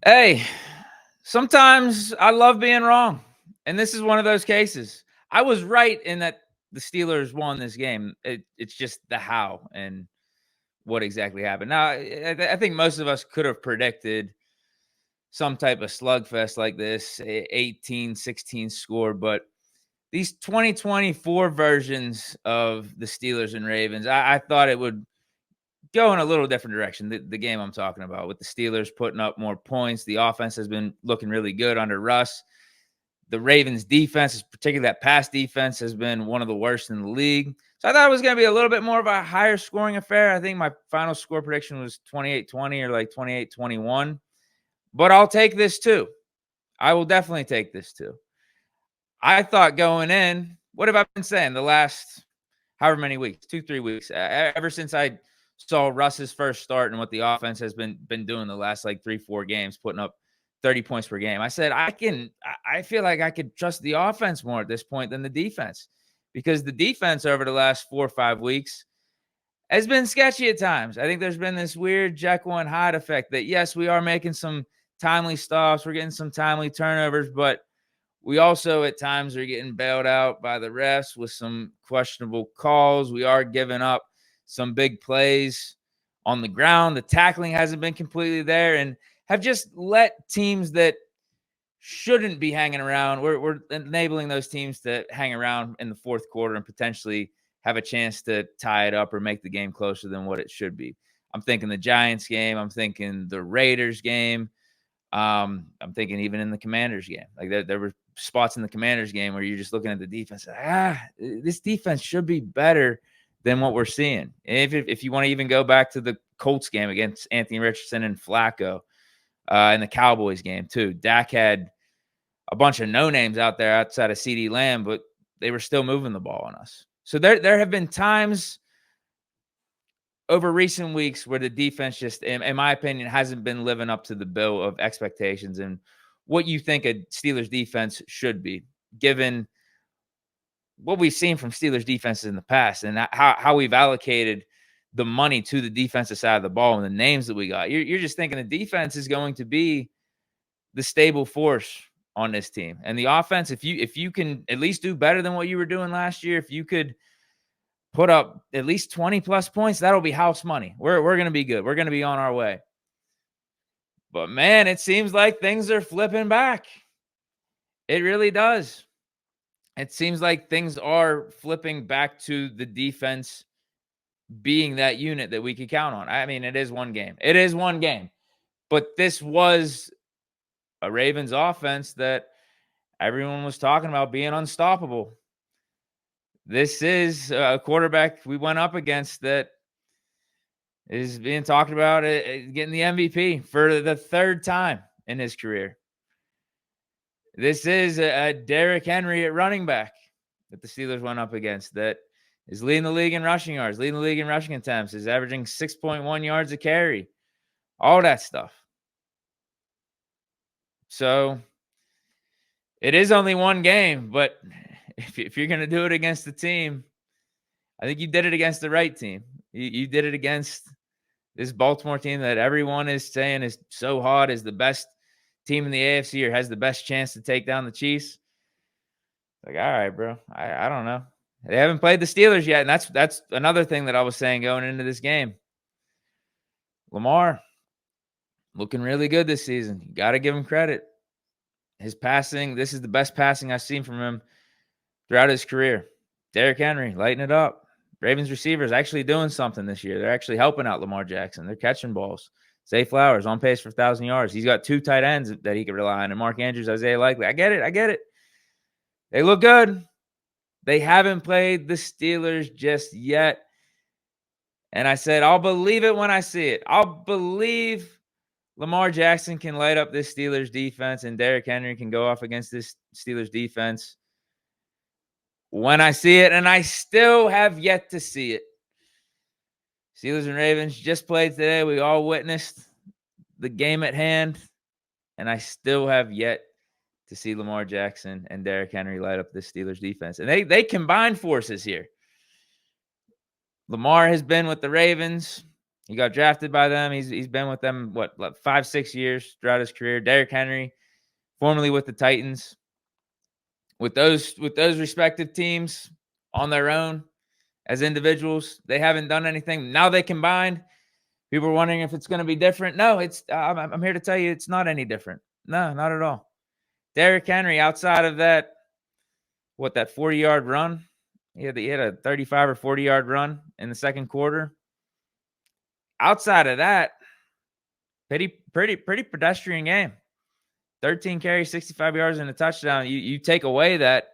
Hey, sometimes I love being wrong. And this is one of those cases. I was right in that the Steelers won this game. It's just the how and what exactly happened. Now, I think most of us could have predicted some type of slugfest like this, 18-16 score. But these 2024 versions of the Steelers and Ravens, I thought it would go in a little different direction. The game I'm talking about with the Steelers putting up more points. The offense has been looking really good under Russ. The Ravens defense, particularly that pass defense, has been one of the worst in the league. So I thought it was going to be a little bit more of a higher scoring affair. I think my final score prediction was 28-20 or like 28-21. But I'll take this too. I will definitely take this too. I thought going in, what have I been saying the last however many weeks, 2-3 weeks, ever since I saw Russ's first start and what the offense has been doing the last like 3-4 games, putting up 30 points per game. I said I feel like I could trust the offense more at this point than the defense, because the defense over the last 4 or 5 weeks has been sketchy at times. I think there's been this weird Jekyll and Hyde effect that, yes, we are making some timely stops, we're getting some timely turnovers, but we also at times are getting bailed out by the refs with some questionable calls. We are giving up some big plays on the ground. The tackling hasn't been completely there, and have just let teams that shouldn't be hanging around. We're enabling those teams to hang around in the fourth quarter and potentially have a chance to tie it up or make the game closer than what it should be. I'm thinking the Giants game. I'm thinking the Raiders game. I'm thinking even in the Commanders game. Like there were spots in the Commanders game where you're just looking at the defense. This defense should be better than what we're seeing. And if you want to even go back to the Colts game against Anthony Richardson and Flacco, in the Cowboys game too, Dak had a bunch of no names out there outside of CeeDee Lamb, but they were still moving the ball on us. So there have been times over recent weeks where the defense just, in my opinion, hasn't been living up to the bill of expectations and what you think a Steelers defense should be, given what we've seen from Steelers defenses in the past and how we've allocated the money to the defensive side of the ball and the names that we got. You're just thinking the defense is going to be the stable force on this team. And the offense, if you can at least do better than what you were doing last year, if you could put up at least 20 plus points, that'll be house money. We're going to be good. We're going to be on our way. But man, it seems like things are flipping back. It really does. It seems like things are flipping back to the defense being that unit that we could count on. I mean, it is one game. It is one game. But this was a Ravens offense that everyone was talking about being unstoppable. This is a quarterback we went up against that is being talked about getting the MVP for the third time in his career. This is a Derrick Henry at running back that the Steelers went up against that is leading the league in rushing yards, leading the league in rushing attempts, is averaging 6.1 yards a carry, all that stuff. So it is only one game, but if you're going to do it against the team, I think you did it against the right team. You did it against this Baltimore team that everyone is saying is so hot, is the best team in the AFC or has the best chance to take down the Chiefs. Like, all right, bro. I don't know. They haven't played the Steelers yet, and that's another thing that I was saying going into this game. Lamar looking really good this season. You got to give him credit. His passing, this is the best passing I've seen from him throughout his career. Derrick Henry lighting it up. Ravens receivers actually doing something this year. They're actually helping out Lamar Jackson. They're catching balls. Zay Flowers on pace for 1,000 yards. He's got 2 tight ends that he can rely on. And Mark Andrews, Isaiah Likely. I get it. They look good. They haven't played the Steelers just yet. And I said, I'll believe it when I see it. I'll believe Lamar Jackson can light up this Steelers defense and Derrick Henry can go off against this Steelers defense when I see it, and I still have yet to see it. Steelers and Ravens just played today. We all witnessed the game at hand, and I still have yet to see Lamar Jackson and Derrick Henry light up the Steelers defense. And they combine forces here. Lamar has been with the Ravens He got drafted by them. He's been with them, what, like 5-6 years throughout his career. Derrick Henry, formerly with the Titans. With those respective teams on their own as individuals, they haven't done anything. Now they combined. People are wondering if it's going to be different. No, it's. I'm here to tell you, it's not any different. No, not at all. Derrick Henry, outside of that, that 40-yard run, he had a 35 or 40-yard run in the second quarter. Outside of that, pretty pedestrian game. 13 carries, 65 yards, and a touchdown. You take away that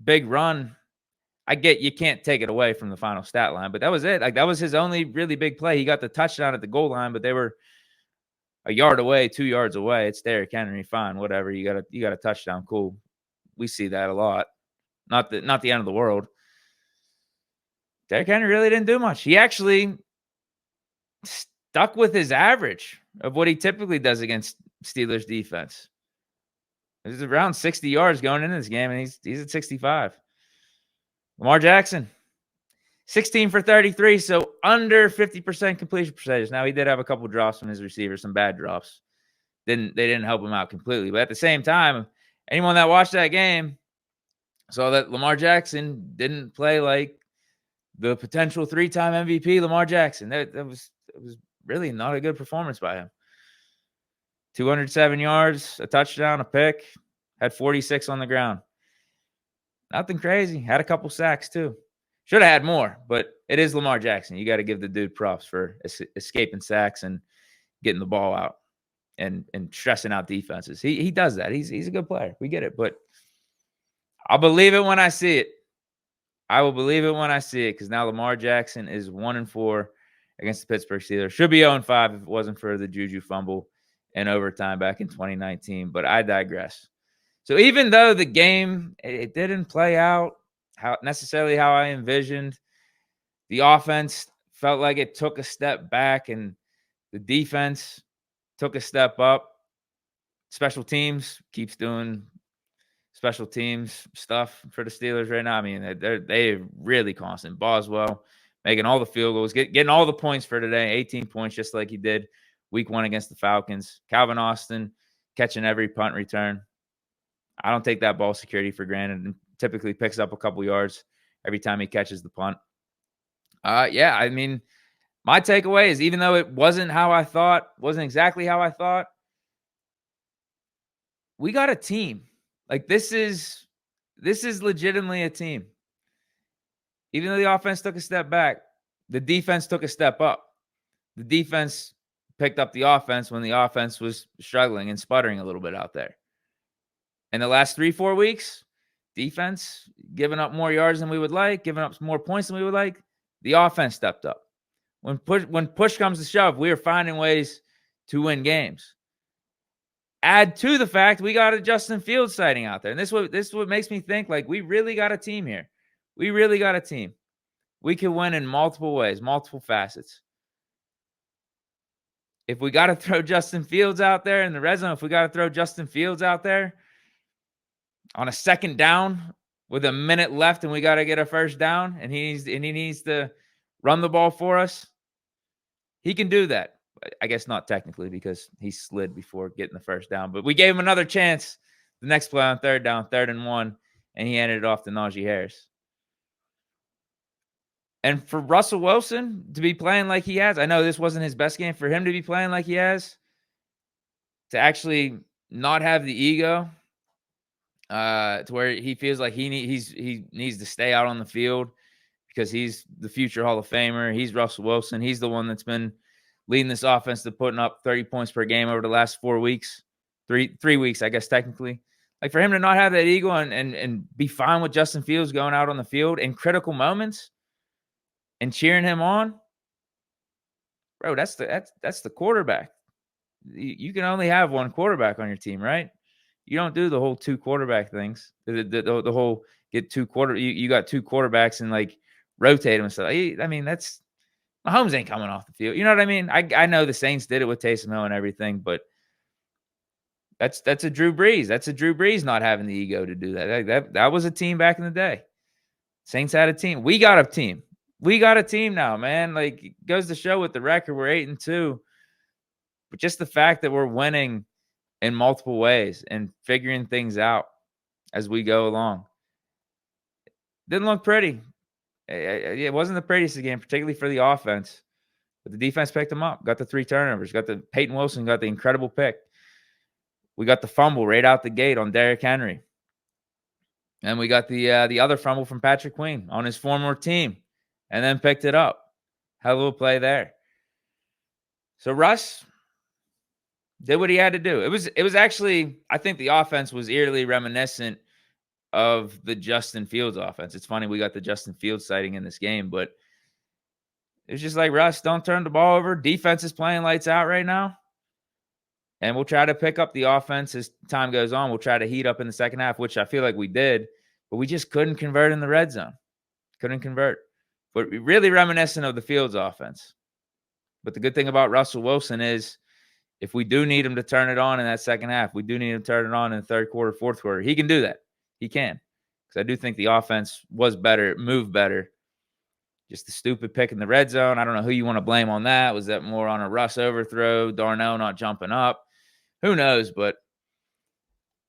big run. I get you can't take it away from the final stat line, but that was it. Like, that was his only really big play. He got the touchdown at the goal line, but they were a yard away, 2 yards away. It's Derrick Henry. Fine, whatever. You got a touchdown. Cool. We see that a lot. Not the end of the world. Derrick Henry really didn't do much. He actually stuck with his average of what he typically does against Steelers defense. It was around 60 yards going into this game, and he's at 65. Lamar Jackson, 16 for 33, so under 50% completion percentage. Now, he did have a couple drops from his receivers, some bad drops. They didn't help him out completely. But at the same time, anyone that watched that game saw that Lamar Jackson didn't play like the potential 3-time MVP Lamar Jackson. That was really not a good performance by him. 207 yards, a touchdown, a pick, had 46 on the ground. Nothing crazy. Had a couple sacks too. Should have had more, but it is Lamar Jackson. You got to give the dude props for escaping sacks and getting the ball out and stressing out defenses. He does that. He's a good player. We get it, but I'll believe it when I see it. I will believe it when I see it, because now Lamar Jackson is 1-4 against the Pittsburgh Steelers. Should be 0-5 if it wasn't for the Juju fumble in overtime back in 2019, but I digress. So even though the game, it didn't play out necessarily how I envisioned, the offense felt like it took a step back and the defense took a step up. Special teams keeps doing special teams stuff for the Steelers right now. I mean, they're really constant. Boswell making all the field goals, getting all the points for today, 18 points, just like he did week 1 against the Falcons. Calvin Austin catching every punt return. I don't take that ball security for granted, and typically picks up a couple yards every time he catches the punt. Yeah, I mean, my takeaway is, even though it wasn't exactly how I thought, we got a team. Like, this is legitimately a team. Even though the offense took a step back, the defense took a step up. The defense picked up the offense when the offense was struggling and sputtering a little bit out there. In the last 3-4 weeks, defense giving up more yards than we would like, giving up more points than we would like. The offense stepped up. When push comes to shove, we are finding ways to win games. Add to the fact we got a Justin Fields sighting out there. And this is what makes me think, like, we really got a team here. We really got a team. We can win in multiple ways, multiple facets. If we got to throw Justin Fields out there in the red zone, if we got to throw Justin Fields out there on a second down with a minute left and we got to get a first down, and he needs to run the ball for us, he can do that. I guess not technically, because he slid before getting the first down, but we gave him another chance the next play on third down, 3rd and 1, and he handed it off to Najee Harris. And for Russell Wilson to be playing like he has, I know this wasn't his best game, for him to be playing like he has, to actually not have the ego, to where he feels like he needs to stay out on the field because he's the future Hall of Famer. He's Russell Wilson. He's the one that's been leading this offense to putting up 30 points per game over the last 4 weeks, three weeks, I guess, technically. Like, for him to not have that ego and be fine with Justin Fields going out on the field in critical moments and cheering him on, bro, that's the quarterback. You can only have one quarterback on your team, right? You don't do the whole 2 quarterback things. The whole get 2 you got 2 quarterbacks and, like, rotate them and stuff. I mean, that's Mahomes ain't coming off the field. You know what I mean? I know the Saints did it with Taysom Hill and everything, but that's a Drew Brees. That's a Drew Brees not having the ego to do that. That was a team back in the day. Saints had a team. We got a team. we got a team now, man. Like, it goes to show with the record, we're 8-2. But just the fact that we're winning in multiple ways and figuring things out as we go along. Didn't look pretty. It wasn't the prettiest game, particularly for the offense. But the defense picked them up, got the 3 turnovers, got the Peyton Wilson, got the incredible pick. We got the fumble right out the gate on Derrick Henry. And we got the other fumble from Patrick Queen on his former team and then picked it up. Hell of a play there. So Russ did what he had to do. It was actually, I think the offense was eerily reminiscent of the Justin Fields offense. It's funny we got the Justin Fields sighting in this game, but it was just like, Russ, don't turn the ball over. Defense is playing lights out right now. And we'll try to pick up the offense as time goes on. We'll try to heat up in the second half, which I feel like we did, but we just couldn't convert in the red zone. Couldn't convert. But really reminiscent of the Fields offense. But the good thing about Russell Wilson is if we do need him to turn it on in that second half, we do need him to turn it on in the third quarter, fourth quarter. He can do that. He can. Because I do think the offense was better, moved better. Just the stupid pick in the red zone. I don't know who you want to blame on that. Was that more on a Russ overthrow, Darnell not jumping up? Who knows? But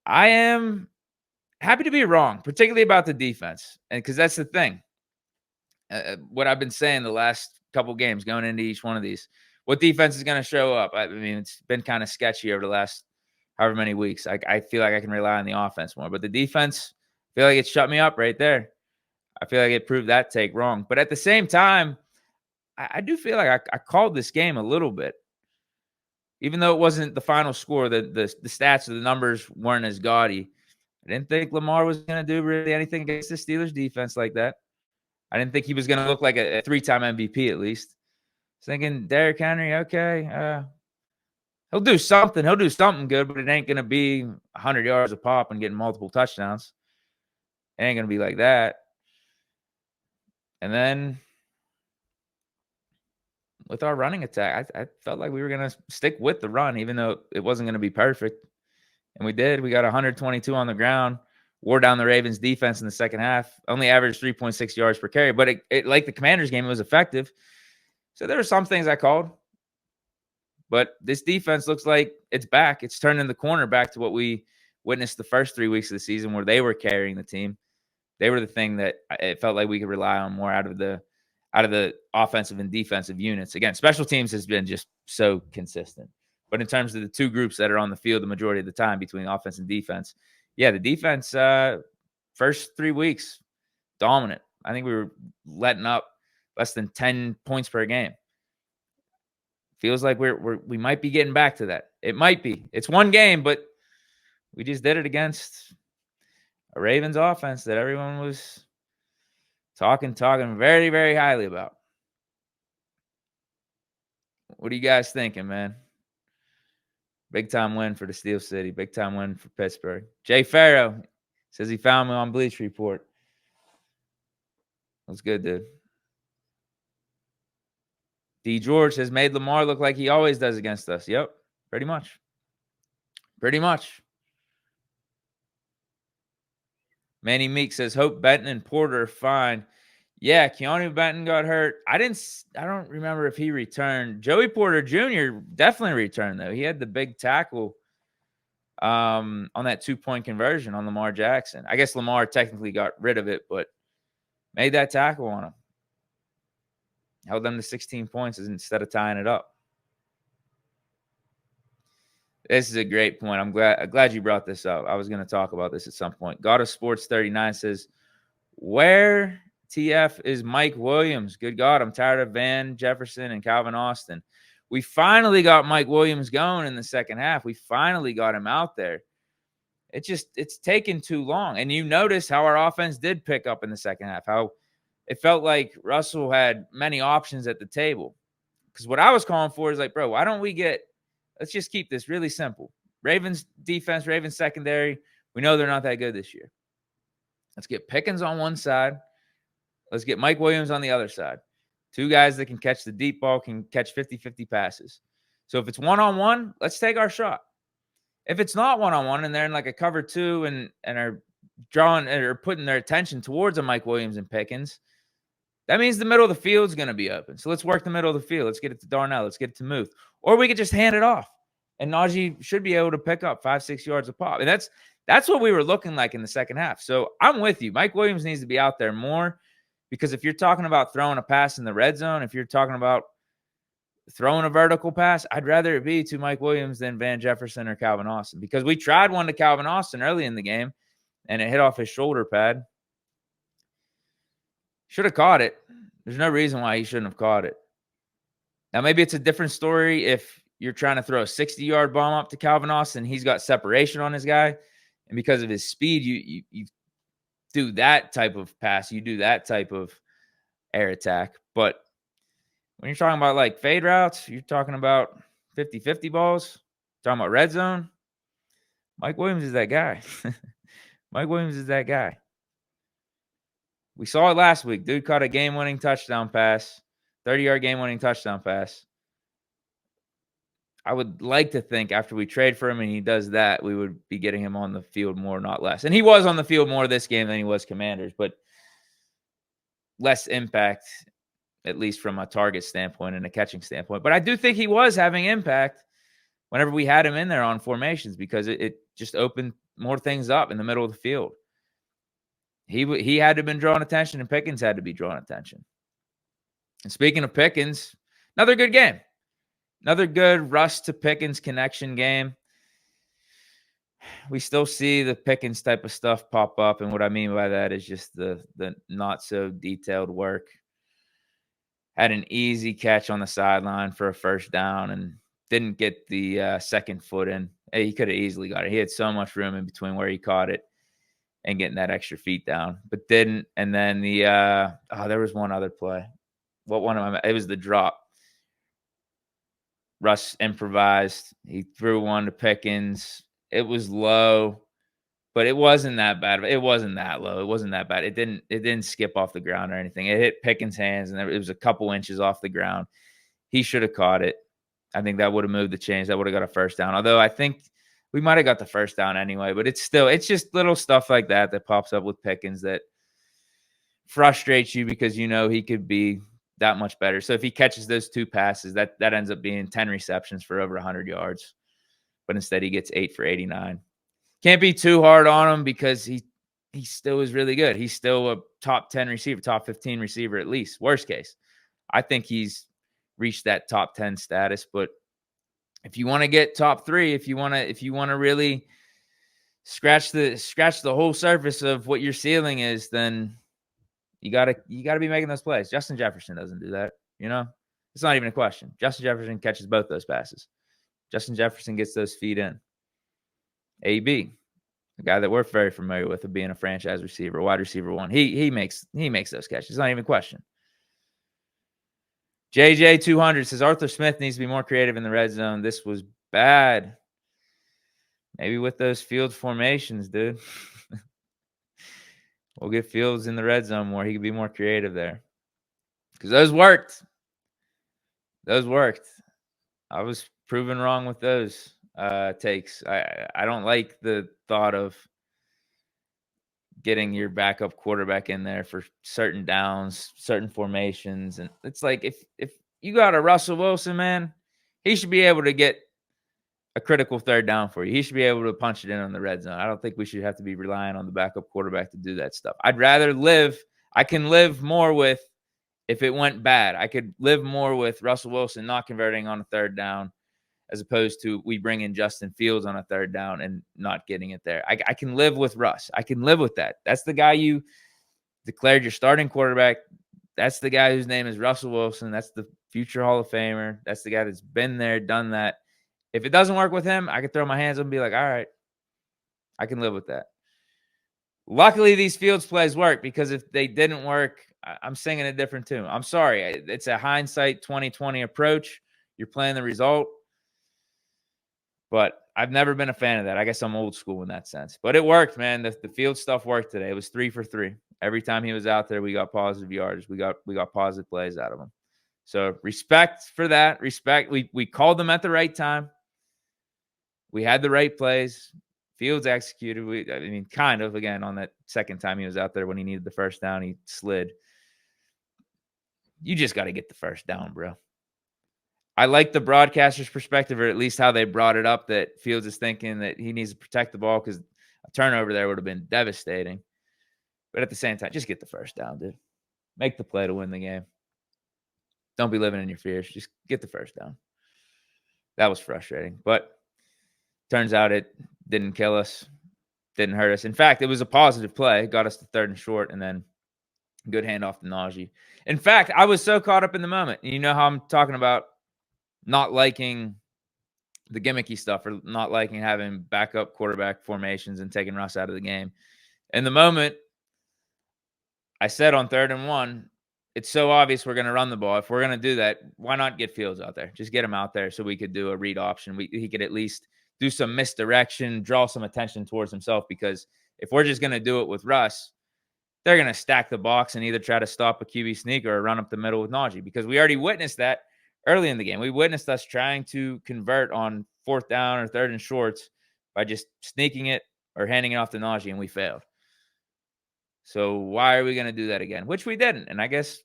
I am happy to be wrong, particularly about the defense. And because that's the thing. What I've been saying the last couple games going into each one of these. What defense is going to show up? I mean, it's been kind of sketchy over the last however many weeks. I feel like I can rely on the offense more. But the defense, I feel like it shut me up right there. I feel like it proved that take wrong. But at the same time, I do feel like I called this game a little bit. Even though it wasn't the final score, the stats or the numbers weren't as gaudy. I didn't think Lamar was going to do really anything against the Steelers defense like that. I didn't think he was going to look like a 3-time MVP at least. I was thinking Derrick Henry, okay, he'll do something. He'll do something good, but it ain't going to be 100 yards a pop and getting multiple touchdowns. It ain't going to be like that. And then with our running attack, I felt like we were going to stick with the run, even though it wasn't going to be perfect. And we did. We got 122 on the ground, wore down the Ravens defense in the second half, only averaged 3.6 yards per carry. But it like the Commanders game, it was effective. So there were some things I called. But this defense looks like it's back. It's turning the corner back to what we witnessed the first 3 weeks of the season where they were carrying the team. They were the thing that it felt like we could rely on more out of the offensive and defensive units. Again, special teams has been just so consistent. But in terms of the two groups that are on the field the majority of the time between offense and defense, yeah, the defense, first 3 weeks, dominant. I think we were letting up less than 10 points per game. Feels like we might be getting back to that. It might be. It's one game, but we just did it against a Ravens offense that everyone was talking very, very highly about. What are you guys thinking, man? Big time win for the Steel City. Big time win for Pittsburgh. Jay Farrow says he found me on Bleach Report. That's good, dude. D. George has made Lamar look like he always does against us. Yep, pretty much. Pretty much. Manny Meek says, hope Benton and Porter are fine. Yeah, Keanu Benton got hurt. I don't remember if he returned. Joey Porter Jr. definitely returned, though. He had the big tackle on that 2-point conversion on Lamar Jackson. I guess Lamar technically got rid of it, but made that tackle on him. Held them to 16 points instead of tying it up. This is a great point. I'm glad you brought this up. I was going to talk about this at some point. God of Sports 39 says, where TF is Mike Williams? Good God, I'm tired of Van Jefferson and Calvin Austin. We finally got Mike Williams going in the second half. We finally got him out there. It's taken too long. And you notice how our offense did pick up in the second half, how it felt like Russell had many options at the table. Because what I was calling for is like, bro, why don't we let's just keep this really simple. Ravens defense, Ravens secondary, we know they're not that good this year. Let's get Pickens on one side. Let's get Mike Williams on the other side. Two guys that can catch the deep ball, can catch 50-50 passes. So if it's one-on-one, let's take our shot. If it's not one-on-one and they're in like a cover two and are drawing or putting their attention towards a Mike Williams and Pickens, That means the middle of the field is going to be open. So let's work the middle of the field. Let's get it to Darnell. Let's get it to Muth. Or we could just hand it off. And Najee should be able to pick up 5-6 yards a pop. And that's what we were looking like in the second half. So I'm with you. Mike Williams needs to be out there more, because if you're talking about throwing a pass in the red zone, if you're talking about throwing a vertical pass, I'd rather it be to Mike Williams than Van Jefferson or Calvin Austin, because we tried one to Calvin Austin early in the game and it hit off his shoulder pad. Should have caught it. There's no reason why he shouldn't have caught it. Now, maybe it's a different story if you're trying to throw a 60-yard bomb up to Calvin Austin. He's got separation on his guy, and because of his speed, you do that type of pass. You do that type of air attack. But when you're talking about like fade routes, you're talking about 50-50 balls, talking about red zone, Mike Williams is that guy. Mike Williams is that guy. We saw it last week. Dude caught a game-winning touchdown pass, 30-yard game-winning touchdown pass. I would like to think after we trade for him and he does that, we would be getting him on the field more, not less. And he was on the field more this game than he was Commanders, but less impact, at least from a target standpoint and a catching standpoint. But I do think he was having impact whenever we had him in there on formations, because it just opened more things up in the middle of the field. He had to have been drawing attention, and Pickens had to be drawing attention. And speaking of Pickens, another good game. Another good Russ to Pickens connection game. We still see the Pickens type of stuff pop up, and what I mean by that is just the not so detailed work. Had an easy catch on the sideline for a first down and didn't get the second foot in. He could have easily got it. He had so much room in between where he caught it and getting that extra feet down, but didn't. And then there was one other play. What one of them? It was the drop. Russ improvised. He threw one to Pickens. It was low, but it wasn't that bad. It wasn't that low. It wasn't that bad. It didn't skip off the ground or anything. It hit Pickens' hands, and it was a couple inches off the ground. He should have caught it. I think that would have moved the chains. That would have got a first down. Although I think we might have got the first down anyway. But it's just little stuff like that pops up with Pickens that frustrates you, because you know he could be that much better. So if he catches those two passes, that ends up being 10 receptions for over 100 yards. But instead he gets 8 for 89. Can't be too hard on him, because he still is really good. He's still a top 10 receiver, top 15 receiver at least. Worst case, I think he's reached that top 10 status. But if you want to get top 3, if you want to really scratch the whole surface of what your ceiling is, then you gotta be making those plays. Justin Jefferson doesn't do that. It's not even a question. Justin Jefferson catches both those passes. Justin Jefferson gets those feet in. AB, a guy that we're very familiar with of being a franchise receiver, wide receiver one. He makes those catches. It's not even a question. JJ200 says Arthur Smith needs to be more creative in the red zone. This was bad. Maybe with those field formations, dude. We'll get Fields in the red zone more. He could be more creative there, because those worked. Those worked. I was proven wrong with those takes. I don't like the thought of getting your backup quarterback in there for certain downs, certain formations. And it's like, if you got a Russell Wilson, man, he should be able to get a critical third down for you. He should be able to punch it in on the red zone. I don't think we should have to be relying on the backup quarterback to do that stuff. I'd rather I can live more with, if it went bad, I could live more with Russell Wilson not converting on a third down, as opposed to we bring in Justin Fields on a third down and not getting it there. I can live with Russ. I can live with that. That's the guy you declared your starting quarterback. That's the guy whose name is Russell Wilson. That's the future Hall of Famer. That's the guy that's been there, done that. If it doesn't work with him, I can throw my hands up and be like, all right, I can live with that. Luckily, these Fields plays work, because if they didn't work, I'm singing a different tune. I'm sorry. It's a hindsight 2020 approach. You're playing the result. But I've never been a fan of that. I guess I'm old school in that sense. But it worked, man. The Field stuff worked today. It was 3 for 3. Every time he was out there, we got positive yards. We got positive plays out of him. So respect for that. Respect. We called them at the right time. We had the right plays. Fields executed. Kind of, again, on that second time he was out there when he needed the first down, he slid. you just got to get the first down, bro. I like the broadcaster's perspective, or at least how they brought it up, that Fields is thinking that he needs to protect the ball because a turnover there would have been devastating. But at the same time, just get the first down, dude. Make the play to win the game. Don't be living in your fears. Just get the first down. That was frustrating. But turns out it didn't kill us, didn't hurt us. In fact, it was a positive play. It got us to 3rd and short, and then good handoff to Najee. In fact, I was so caught up in the moment. You know how I'm talking about not liking the gimmicky stuff, or not liking having backup quarterback formations and taking Russ out of the game. In the moment, I said on 3rd and 1, it's so obvious we're going to run the ball. If we're going to do that, why not get Fields out there? Just get him out there so we could do a read option. He could at least do some misdirection, draw some attention towards himself, because if we're just going to do it with Russ, they're going to stack the box and either try to stop a QB sneak or run up the middle with Najee, because we already witnessed that early in the game. We witnessed us trying to convert on 4th down or 3rd and shorts by just sneaking it or handing it off to Najee, and we failed. So why are we going to do that again? Which we didn't. And I guess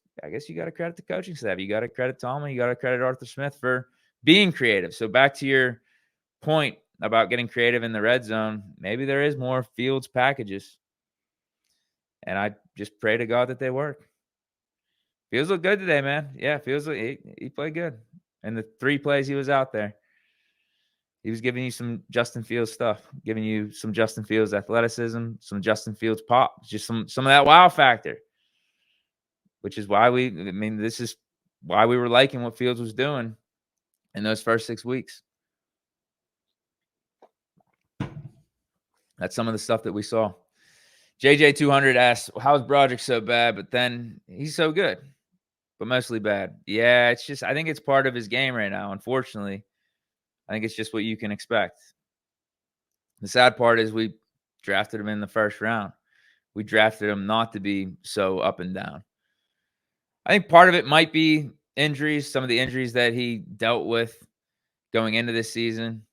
you got to credit the coaching staff. You got to credit Tomlin. You got to credit Arthur Smith for being creative. So back to your point about getting creative in the red zone, maybe there is more Fields packages. And I just pray to God that they work. Fields looked good today, man. Yeah, Fields, he played good. And the 3 plays he was out there, he was giving you some Justin Fields stuff, giving you some Justin Fields athleticism, some Justin Fields pop, just some of that wow factor, which is why this is why we were liking what Fields was doing in those first 6 weeks. That's some of the stuff that we saw. JJ200 asks, how's Broderick so bad, but then he's so good, but mostly bad? Yeah, it's just, I think it's part of his game right now, unfortunately. I think it's just what you can expect. The sad part is we drafted him in the 1st round. We drafted him not to be so up and down. I think part of it might be injuries, some of the injuries that he dealt with going into this season.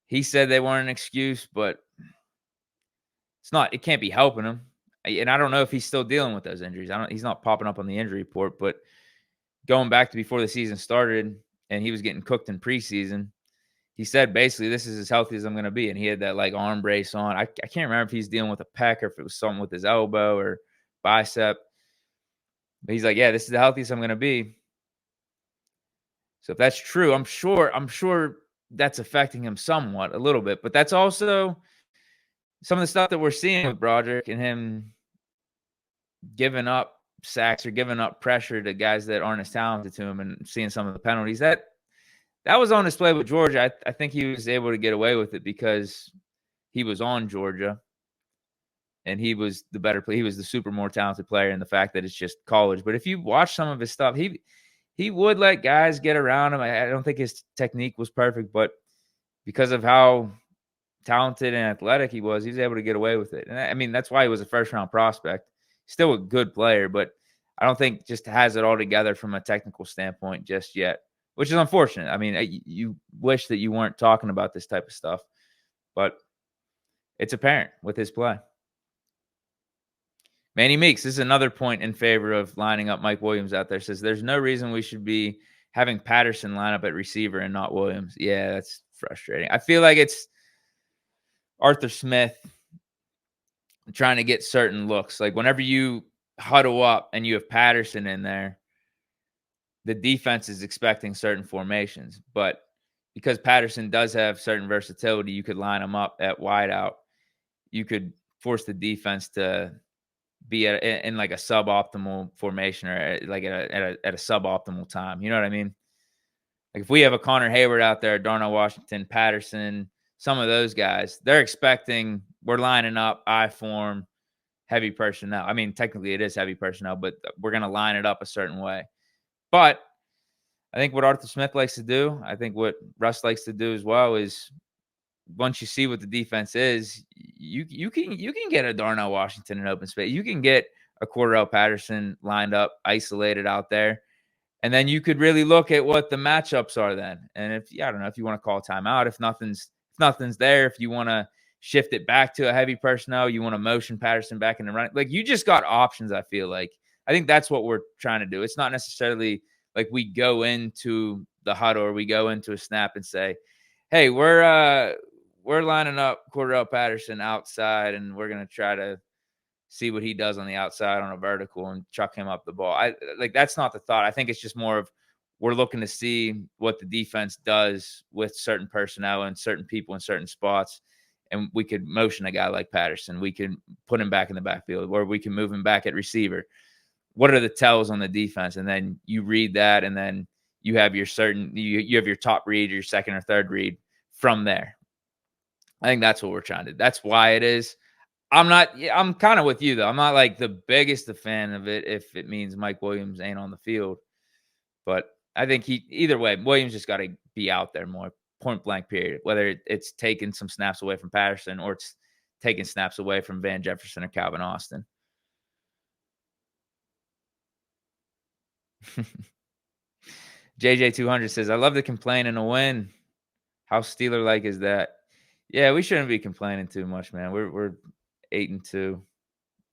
He said they weren't an excuse, but it's not. It can't be helping him. And I don't know if he's still dealing with those injuries. He's not popping up on the injury report, but going back to before the season started and he was getting cooked in preseason, he said basically, this is as healthy as I'm going to be. And he had that like arm brace on. I can't remember if he's dealing with a pec or if it was something with his elbow or bicep. But he's like, yeah, this is the healthiest I'm going to be. So if that's true, I'm sure that's affecting him somewhat, a little bit. But that's also some of the stuff that we're seeing with Broderick and him giving up sacks or giving up pressure to guys that aren't as talented to him, and seeing some of the penalties. That was on display with Georgia. I think he was able to get away with it because he was on Georgia and he was the better player. He was the super more talented player, and the fact that it's just college. But if you watch some of his stuff, he would let guys get around him. I don't think his technique was perfect, but because of how talented and athletic he was able to get away with it. And I mean, that's why he was a 1st-round prospect. Still a good player, but I don't think just has it all together from a technical standpoint just yet, which is unfortunate. I mean, you wish that you weren't talking about this type of stuff, but it's apparent with his play. Manny Meeks, this is another point in favor of lining up Mike Williams out there. Says there's no reason we should be having Patterson line up at receiver and not Williams. Yeah, that's frustrating. I feel like it's Arthur Smith trying to get certain looks. Like whenever you huddle up and you have Patterson in there, the defense is expecting certain formations. But because Patterson does have certain versatility, you could line him up at wideout. You could force the defense to be in like a suboptimal formation, or like at a suboptimal time. You know what I mean? Like if we have a Connor Hayward out there, Darnell Washington, Patterson, some of those guys, they're expecting we're lining up I form, heavy personnel. I mean, technically it is heavy personnel, but we're going to line it up a certain way. But I think what Arthur Smith likes to do, I think what Russ likes to do as well, is once you see what the defense is, you can get a Darnell Washington in open space. You can get a Cordell Patterson lined up, isolated out there. And then you could really look at what the matchups are then. And I don't know if you want to call a timeout, if nothing's there, if you want to shift it back to a heavy personnel, you want to motion Patterson back in the run. Like you just got options, I feel like, I think that's what we're trying to do. It's not necessarily like we go into the huddle or we go into a snap and say, "Hey, we're lining up Cordell Patterson outside, and we're gonna try to see what he does on the outside on a vertical and chuck him up the ball." That's not the thought. I think it's just more of we're looking to see what the defense does with certain personnel and certain people in certain spots. And we could motion a guy like Patterson. We can put him back in the backfield, or we can move him back at receiver. What are the tells on the defense? And then you read that, and then you have your you have your top read, your second or third read from there. I think that's what we're trying to do. That's why it is. I'm kind of with you, though. I'm not like the biggest fan of it if it means Mike Williams ain't on the field. But I think either way, Williams just got to be out there more, point blank period, whether it's taking some snaps away from Patterson or it's taking snaps away from Van Jefferson or Calvin Austin. JJ200 says, I love to complain and a win. How Steeler-like is that? Yeah, we shouldn't be complaining too much, man. We're 8-2,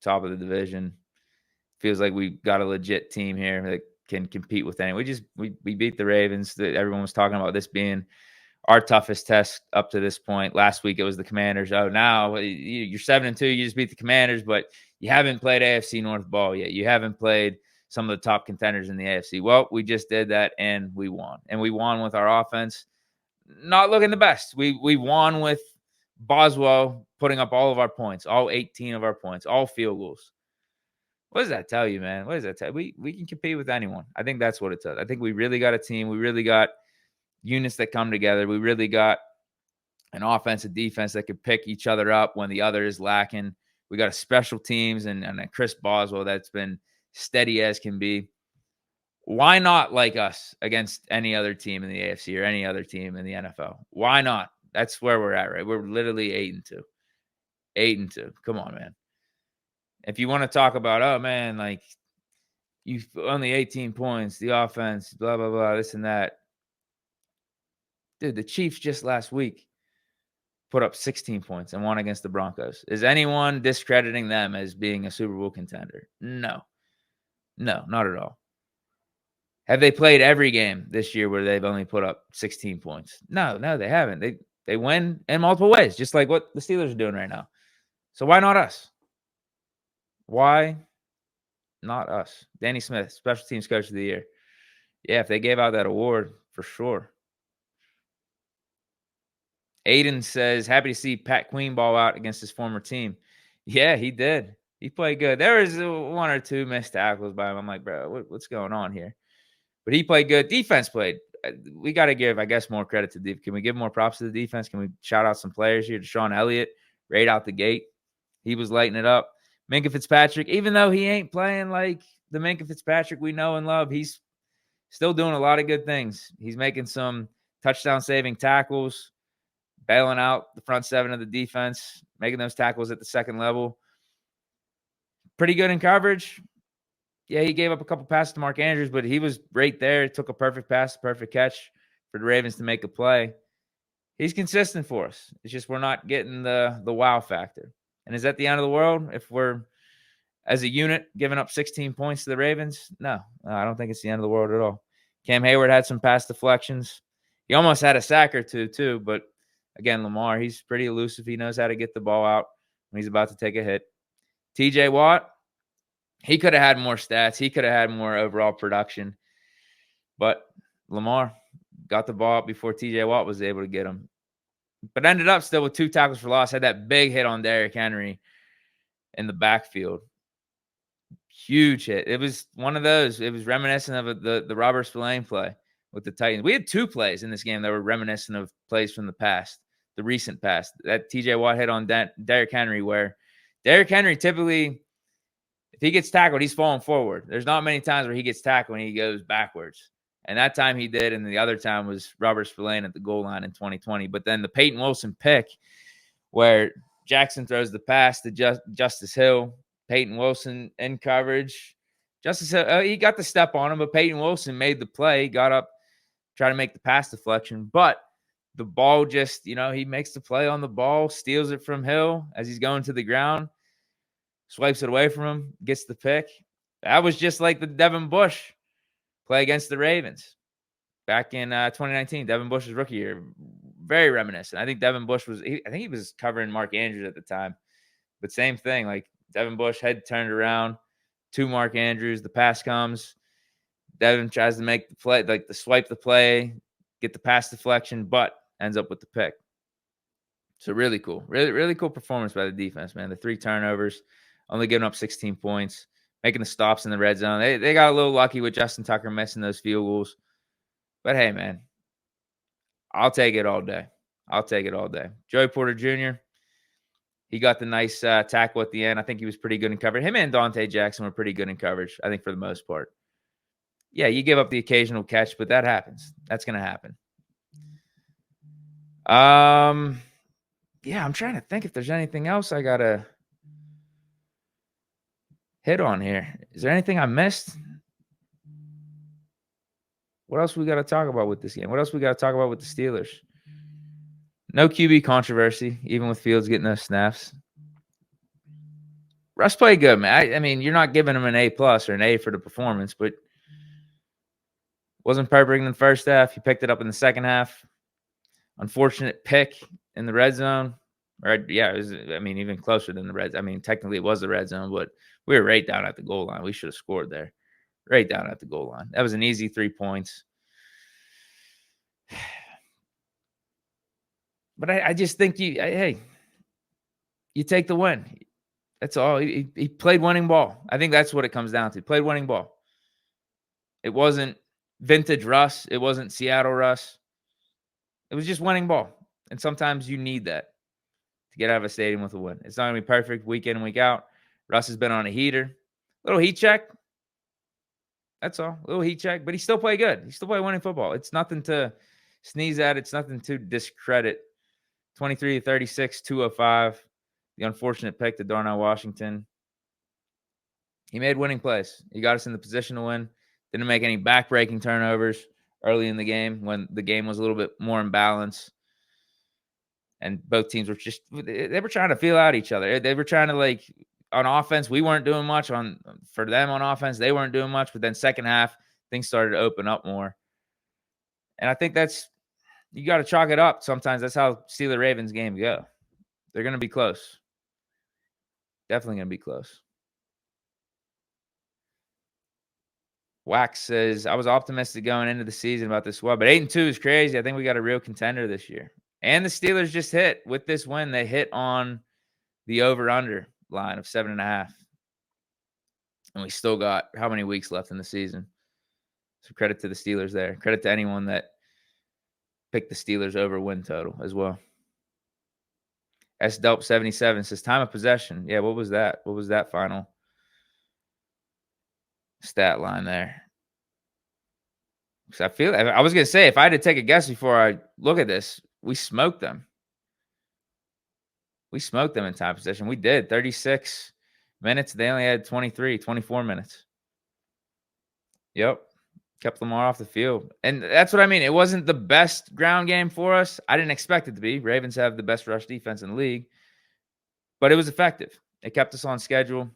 top of the division. Feels like we got a legit team here that can compete with anyone. We beat the Ravens. Everyone was talking about this being our toughest test up to this point. Last week it was the Commanders. Oh, now you're 7-2. You just beat the Commanders, but you haven't played AFC North ball yet. You haven't played some of the top contenders in the AFC. Well, we just did that and we won. And we won with our offense not looking the best. We won with Boswell putting up all of our points, all 18 of our points, all field goals. What does that tell you, man? What does that tell you? We can compete with anyone. I think that's what it does. I think we really got a team. We really got units that come together. We really got an offensive defense that could pick each other up when the other is lacking. We got a special teams and a Chris Boswell that's been steady as can be. Why not like us against any other team in the AFC or any other team in the NFL? Why not? That's where we're at, right? We're literally 8-2. 8-2. Come on, man. If you want to talk about, oh, man, like you only 18 points, the offense, blah, blah, blah, this and that. Dude, the Chiefs just last week put up 16 points and won against the Broncos. Is anyone discrediting them as being a Super Bowl contender? No. No, not at all. Have they played every game this year where they've only put up 16 points? No, they haven't. They win in multiple ways, just like what the Steelers are doing right now. So why not us? Why not us? Danny Smith, Special Teams Coach of the Year. Yeah, if they gave out that award, for sure. Aiden says, happy to see Pat Queen ball out against his former team. Yeah, he did. He played good. There was one or two missed tackles by him. I'm like, bro, what's going on here? But he played good. Defense played. We got to give, I guess, more credit to defense. Can we give more props to the defense? Can we shout out some players here? Deshaun Elliott, right out the gate. He was lighting it up. Minkah Fitzpatrick, even though he ain't playing like the Minkah Fitzpatrick we know and love, he's still doing a lot of good things. He's making some touchdown-saving tackles, bailing out the front seven of the defense, making those tackles at the second level. Pretty good in coverage. Yeah, he gave up a couple passes to Mark Andrews, but he was right there. It took a perfect pass, perfect catch for the Ravens to make a play. He's consistent for us. It's just we're not getting the wow factor. And is that the end of the world if we're, as a unit, giving up 16 points to the Ravens? No, I don't think it's the end of the world at all. Cam Hayward had some pass deflections. He almost had a sack or two, too. But, again, Lamar, he's pretty elusive. He knows how to get the ball out when he's about to take a hit. TJ Watt, he could have had more stats. He could have had more overall production. But Lamar got the ball out before TJ Watt was able to get him. But ended up still with 2 tackles for loss. Had that big hit on Derrick Henry in the backfield. Huge hit. It was one of those. It was reminiscent of the Robert Spillane play with the Titans. We had 2 plays in this game that were reminiscent of plays from the past, the recent past. That TJ Watt hit on Derrick Henry, where Derrick Henry typically, if he gets tackled, he's falling forward. There's not many times where he gets tackled and he goes backwards. And that time he did, and the other time was Robert Spillane at the goal line in 2020. But then the Peyton Wilson pick where Jackson throws the pass to Justice Hill, Peyton Wilson in coverage. Justice Hill, he got the step on him, but Peyton Wilson made the play, got up, tried to make the pass deflection. But the ball just, he makes the play on the ball, steals it from Hill as he's going to the ground, swipes it away from him, gets the pick. That was just like the Devin Bush play against the Ravens back in 2019. Devin Bush's rookie year. Very reminiscent. I think Devin Bush I think he was covering Mark Andrews at the time. But same thing, like Devin Bush head turned around to Mark Andrews. The pass comes. Devin tries to make the play, like the swipe the play, get the pass deflection, but ends up with the pick. So really cool. Really, really cool performance by the defense, man. The 3 turnovers, only giving up 16 points, making the stops in the red zone. They got a little lucky with Justin Tucker missing those field goals. But hey, man, I'll take it all day. I'll take it all day. Joey Porter Jr., he got the nice tackle at the end. I think he was pretty good in coverage. Him and Dante Jackson were pretty good in coverage, I think, for the most part. Yeah, you give up the occasional catch, but that happens. That's going to happen. Yeah, I'm trying to think if there's anything else I got to hit on here. Is there anything I missed? What else we got to talk about with this game? What else we got to talk about with the Steelers? No QB controversy, even with Fields getting those snaps. Russ played good, man. I mean, you're not giving him an A+ or an A for the performance, but wasn't perfect in the first half. He picked it up in the second half. Unfortunate pick in the red zone. Yeah, it was, I mean, even closer than the red zone. I mean, technically it was the red zone, but we were right down at the goal line. We should have scored there. Right down at the goal line. That was an easy 3 points. But I just think you take the win. That's all. He played winning ball. I think that's what it comes down to. Played winning ball. It wasn't vintage Russ. It wasn't Seattle Russ. It was just winning ball. And sometimes you need that to get out of a stadium with a win. It's not going to be perfect week in and week out. Russ has been on a heater. Little heat check. That's all. Little heat check. But he still played good. He still played winning football. It's nothing to sneeze at. It's nothing to discredit. 23-36, 205. The unfortunate pick to Darnell Washington. He made winning plays. He got us in the position to win. Didn't make any back-breaking turnovers early in the game when the game was a little bit more in balance. And both teams were they were trying to feel out each other. They were trying to, like, on offense, we weren't doing much. For them on offense, they weren't doing much. But then second half, things started to open up more. And I think you got to chalk it up. Sometimes that's how Steelers-Ravens game go. They're going to be close. Definitely going to be close. Wax says, I was optimistic going into the season about this squad, but 8-2 is crazy. I think we got a real contender this year. And the Steelers just hit. With this win, they hit on the over-under line of 7.5. And we still got how many weeks left in the season? So credit to the Steelers there. Credit to anyone that picked the Steelers over win total as well. S-Delp77 says, time of possession. Yeah, what was that? What was that final stat line there? Because I was going to say, if I had to take a guess before I look at this, we smoked them. We smoked them in time possession. We did. 36 minutes. They only had 24 minutes. Yep. Kept Lamar off the field. And that's what I mean. It wasn't the best ground game for us. I didn't expect it to be. Ravens have the best rush defense in the league. But it was effective. It kept us on schedule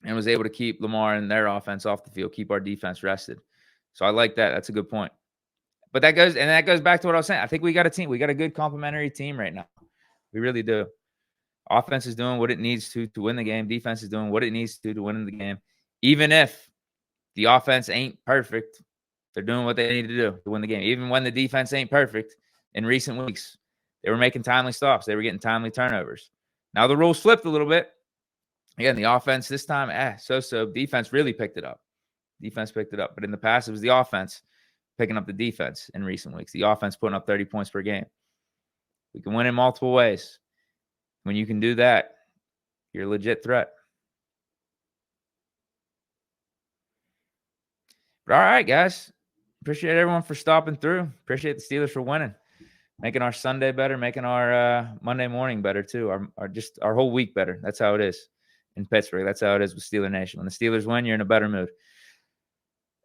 and was able to keep Lamar and their offense off the field, keep our defense rested. So I like that. That's a good point. But that goes back to what I was saying. I think we got a team. We got a good complementary team right now. We really do. Offense is doing what it needs to win the game. Defense is doing what it needs to win the game. Even if the offense ain't perfect, they're doing what they need to do to win the game. Even when the defense ain't perfect, in recent weeks, they were making timely stops. They were getting timely turnovers. Now the rules flipped a little bit. Again, the offense this time, so-so. Defense really picked it up. Defense picked it up. But in the past, it was the offense picking up the defense in recent weeks. The offense putting up 30 points per game. We can win in multiple ways. When you can do that, you're a legit threat. But all right, guys. Appreciate everyone for stopping through. Appreciate the Steelers for winning. Making our Sunday better, making our Monday morning better too. Our whole week better. That's how it is in Pittsburgh. That's how it is with Steeler Nation. When the Steelers win, you're in a better mood.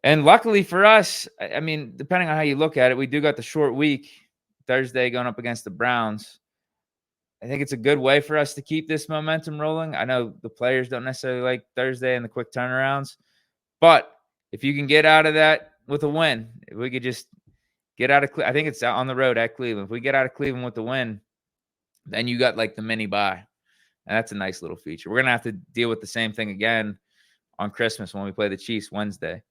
And luckily for us, I mean, depending on how you look at it, we do got the short week. Thursday going up against the Browns. I think it's a good way for us to keep this momentum rolling. I know the players don't necessarily like Thursday and the quick turnarounds, but if you can get out of that with a win, if we could just get out of I think it's on the road at Cleveland. If we get out of Cleveland with the win, then you got like the mini bye. And that's a nice little feature. We're going to have to deal with the same thing again on Christmas when we play the Chiefs Wednesday.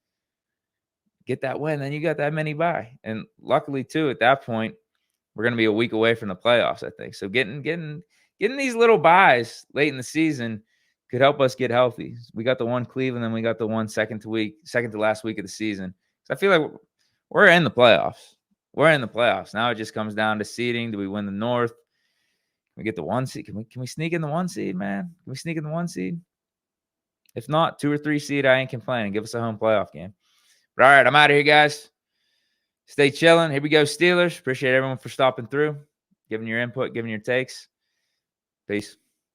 Get that win, then you got that mini bye. And luckily, too, at that point, we're going to be a week away from the playoffs, I think. So getting these little buys late in the season could help us get healthy. We got the one Cleveland, and we got the one second to last week of the season. So I feel like we're in the playoffs. We're in the playoffs. Now it just comes down to seeding. Do we win the North? Can we get the 1 seed? Can we sneak in the 1 seed, man? Can we sneak in the 1 seed? If not, 2 or 3 seed, I ain't complaining. Give us a home playoff game. But all right, I'm out of here, guys. Stay chilling. Here we go, Steelers. Appreciate everyone for stopping through, giving your input, giving your takes. Peace.